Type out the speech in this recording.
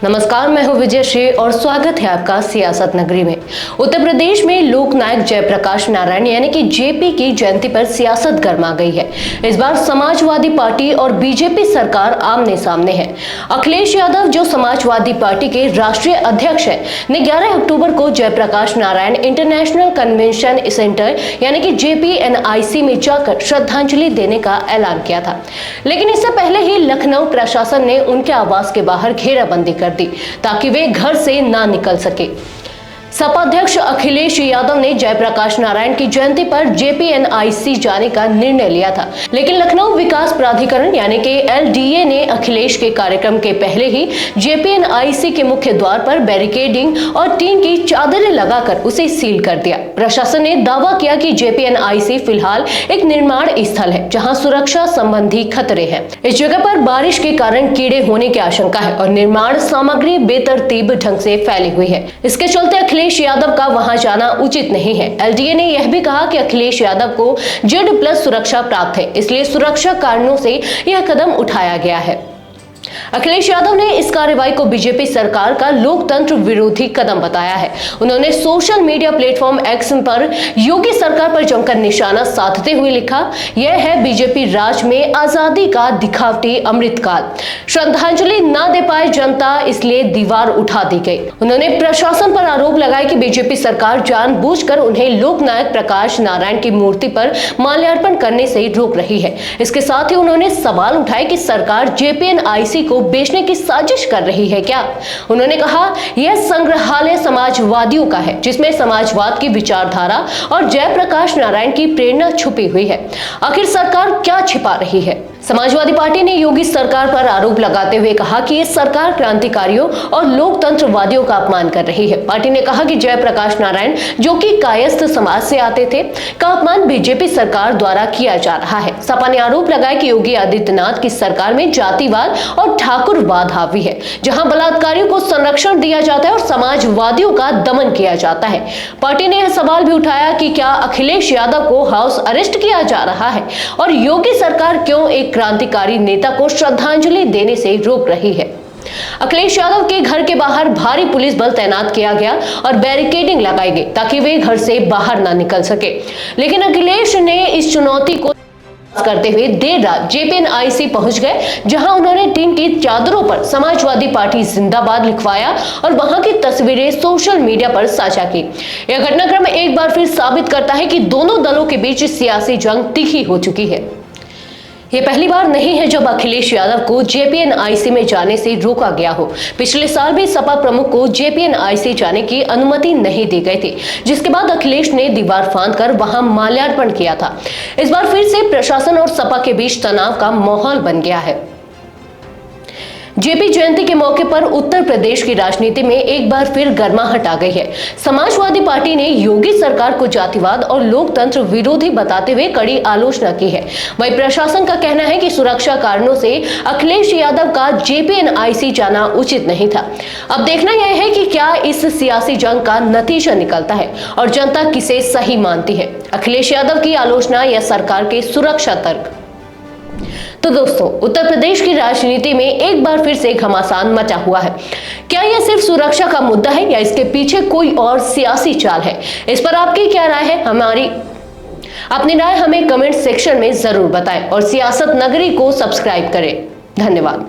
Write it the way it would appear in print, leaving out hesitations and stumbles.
नमस्कार, मैं हूं विजय श्री और स्वागत है आपका सियासत नगरी में। उत्तर प्रदेश में लोकनायक जयप्रकाश नारायण यानी कि जेपी की जयंती पर सियासत गर्मा गई है। इस बार समाजवादी पार्टी और बीजेपी सरकार आमने सामने है। अखिलेश यादव, जो समाजवादी पार्टी के राष्ट्रीय अध्यक्ष है, ने 11 अक्टूबर को Jayaprakash Narayan international convention centre यानी कि JPNIC में जाकर श्रद्धांजलि देने का ऐलान किया था। लेकिन इससे पहले ही लखनऊ प्रशासन ने उनके आवास के बाहर घेराबंदी कर दी ताकि वे घर से ना निकल सके। सपा अध्यक्ष अखिलेश यादव ने जयप्रकाश नारायण की जयंती पर JPNIC जाने का निर्णय लिया था, लेकिन लखनऊ विकास प्राधिकरण यानी कि LDA ने अखिलेश के कार्यक्रम के पहले ही JPNIC के मुख्य द्वार पर बैरिकेडिंग और टीन की चादरें लगाकर उसे सील कर दिया। प्रशासन ने दावा किया कि JPNIC फिलहाल एक निर्माण स्थल है जहां सुरक्षा संबंधी खतरे हैं। इस जगह पर बारिश के कारण कीड़े होने की आशंका है और निर्माण सामग्री बेतरतीब ढंग से फैली हुई है। इसके चलते अखिलेश यादव का वहां जाना उचित नहीं है। LDA ने यह भी कहा कि अखिलेश यादव को Z+ सुरक्षा प्राप्त है, इसलिए सुरक्षा कारणों से यह कदम उठाया गया है। अखिलेश यादव ने इस कार्रवाई को बीजेपी सरकार का लोकतंत्र विरोधी कदम बताया है। उन्होंने सोशल मीडिया प्लेटफॉर्म X पर योगी सरकार पर जमकर निशाना साधते हुए लिखा, यह है बीजेपी राज में आजादी का दिखावटी अमृतकाल। श्रद्धांजलि न दे पाए जनता, इसलिए दीवार उठा दी गई। उन्होंने प्रशासन पर आरोप लगाया कि बीजेपी सरकार जानबूझकर उन्हें लोकनायक प्रकाश नारायण की मूर्ति पर माल्यार्पण करने से रोक रही है। इसके साथ ही उन्होंने सवाल उठाए कि सरकार JPNIC को बेचने की साजिश कर रही है क्या। उन्होंने कहा, यह संग्रहालय समाजवादियों का है जिसमें समाजवाद की विचारधारा और जयप्रकाश नारायण की प्रेरणा छुपी हुई है। आखिर सरकार क्या छिपा रही है? समाजवादी पार्टी ने योगी सरकार पर आरोप लगाते हुए कहा कि ये सरकार क्रांतिकारियों और लोकतंत्रवादियों का अपमान कर रही है। पार्टी ने कहा कि जयप्रकाश नारायण, जो कि कायस्थ समाज से आते थे, का अपमान बीजेपी सरकार द्वारा किया जा रहा है। सपा ने आरोप लगाया कि योगी आदित्यनाथ की सरकार में जातिवाद और ठाकुरवाद हावी है, जहां बलात्कारियों को संरक्षण दिया जाता है और समाजवादियों का दमन किया जाता है। पार्टी ने यह सवाल भी उठाया कि क्या अखिलेश यादव को हाउस अरेस्ट किया जा रहा है और योगी सरकार क्यों एक क्रांतिकारी नेता को श्रद्धांजलि देने से रोक रही है। अखिलेश यादव के घर के बाहर भारी पुलिस बल तैनात किया गया और बैरिकेडिंग लगाई गई ताकि वे घर से बाहर ना निकल सके। लेकिन अखिलेश ने इस चुनौती को करते हुए देर रात JPNIC पहुंच गए, जहां उन्होंने टीन की चादरों पर समाजवादी पार्टी जिंदाबाद लिखवाया और वहां की तस्वीरें सोशल मीडिया पर साझा की। यह घटनाक्रम एक बार फिर साबित करता है कि दोनों दलों के बीच सियासी जंग तीखी हो चुकी है। ये पहली बार नहीं है जब अखिलेश यादव को JPNIC में जाने से रोका गया हो। पिछले साल भी सपा प्रमुख को JPNIC जाने की अनुमति नहीं दी गई थी, जिसके बाद अखिलेश ने दीवार फांदकर वहां माल्यार्पण किया था। इस बार फिर से प्रशासन और सपा के बीच तनाव का माहौल बन गया है। जेपी जयंती के मौके पर उत्तर प्रदेश की राजनीति में एक बार फिर गर्माहट आ गई है। समाजवादी पार्टी ने योगी सरकार को जातिवाद और लोकतंत्र विरोधी बताते हुए कड़ी आलोचना की है। वहीं प्रशासन का कहना है कि सुरक्षा कारणों से अखिलेश यादव का JPNIC जाना उचित नहीं था। अब देखना यह है कि क्या इस सियासी जंग का नतीजा निकलता है और जनता किसे सही मानती है, अखिलेश यादव की आलोचना या सरकार के सुरक्षा तर्क। तो दोस्तों, उत्तर प्रदेश की राजनीति में एक बार फिर से घमासान मचा हुआ है। क्या यह सिर्फ सुरक्षा का मुद्दा है या इसके पीछे कोई और सियासी चाल है? इस पर आपकी क्या राय है? अपनी राय हमें कमेंट सेक्शन में जरूर बताएं और सियासत नगरी को सब्सक्राइब करें। धन्यवाद।